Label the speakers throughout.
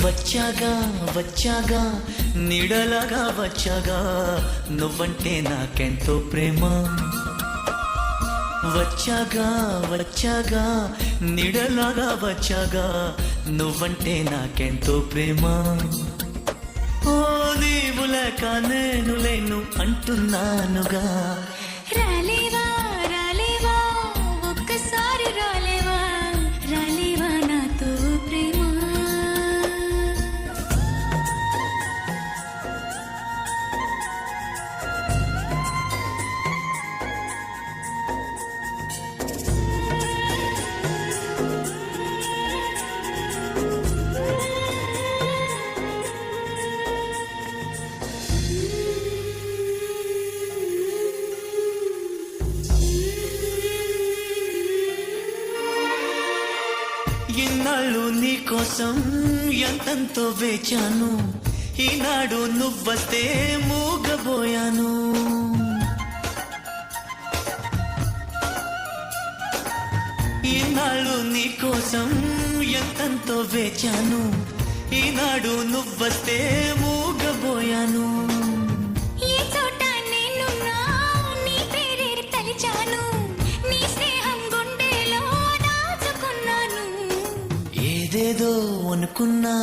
Speaker 1: వచ్చాగా వచ్చాగా నీడలాగా వచ్చాగా నువ్వంటే నాకెంతో ప్రేమ వచ్చాగా వచ్చాగా నీడలాగా వచ్చాగా నువ్వంటే నాకెంతో ప్రేమ ఓ నీవు లేక నేను లేను అంటున్నానుగా
Speaker 2: రాలేవా రాలేవా ఒక్కసారి రాలేవా రాలేవా నాతో ప్రేమ
Speaker 1: ఇన్నాళ్ళు నీకోసం ఎంతంతో వేచాను ఈనాడు నువ్వస్తే మూగబోయాను ఈనాళ్ళు నీకోసం ఎంతంతో వేచాను ఈనాడు నువ్వస్తే మూగబోయాను
Speaker 2: ఏ చోట నేనున్నా నీ పేరే తలిచాను నీ స్నేహం గుండెలో దాచుకున్నాను
Speaker 1: ఏదేదో అనుకున్నా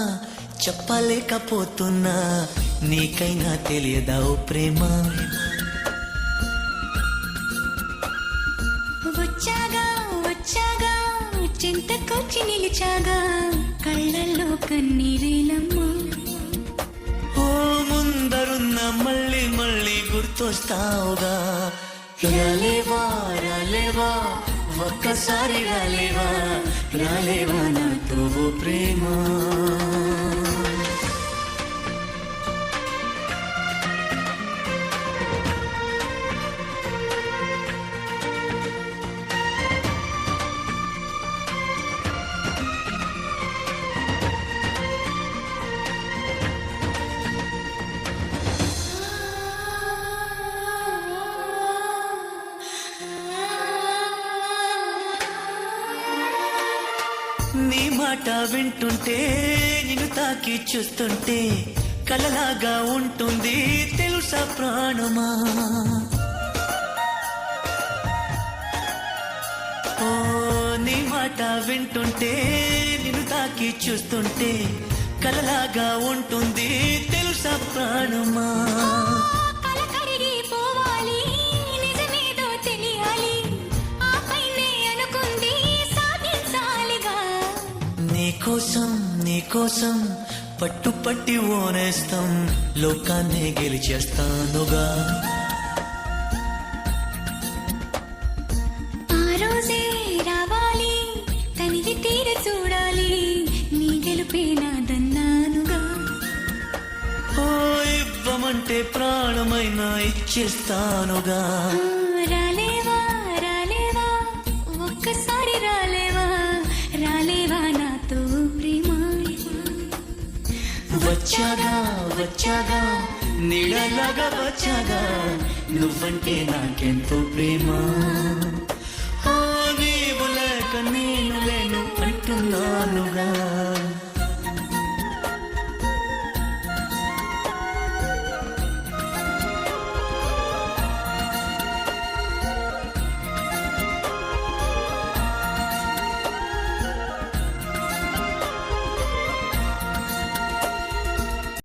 Speaker 1: చెప్పలేకపోతున్నా నీకైనా తెలియదా ఓ ప్రేమ
Speaker 2: వచ్చాగా వచ్చాగా చింతకొచ్చి నిలిచాగా కళ్ళల్లో కన్నీరేలమ్మా
Speaker 1: ఓ ముందరున్న మళ్ళీ మళ్ళీ గుర్తొస్తావుగా రాలేవా రాలేవా ఒక్కసారి రాలేవా రాలేవా నాతో ఓ ప్రేమ నీ మాట వింటుంటే నిన్ను తాకి చూస్తుంటే కలలాగా ఉంటుంది తెలుసా ప్రాణమా ఓ నీ మాట వింటుంటే నిన్ను తాకి చూస్తుంటే కలలాగా ఉంటుంది తెలుసా ప్రాణమా
Speaker 2: కల కరిగి పోవాలి నిజమేదో తెలియాలి ఆ పైనే అనుకుంది సాధించాలిగా
Speaker 1: నీకోసం పట్టుపట్టి ఓనేస్తాం లోకాన్నే గెలిచేస్తానుగా
Speaker 2: ఆ రోజే రావాలి తనివి తీర చూడాలి నీ గెలుపే నాదన్నానుగా
Speaker 1: ఓ ఇవ్వమంటే ప్రాణమైనా ఇచ్చేస్తానుగా
Speaker 2: రాలేవా రాలేవా ఒక్కసారి రాలేవా రాలేవా నాతో ప్రేమ
Speaker 1: వచ్చాగా వచ్చాగా నీడలాగా వచ్చాగా నువ్వంటే నాకెంతో ప్రేమ ఓ నీవు లేక నేను లేను అంటున్నానుగా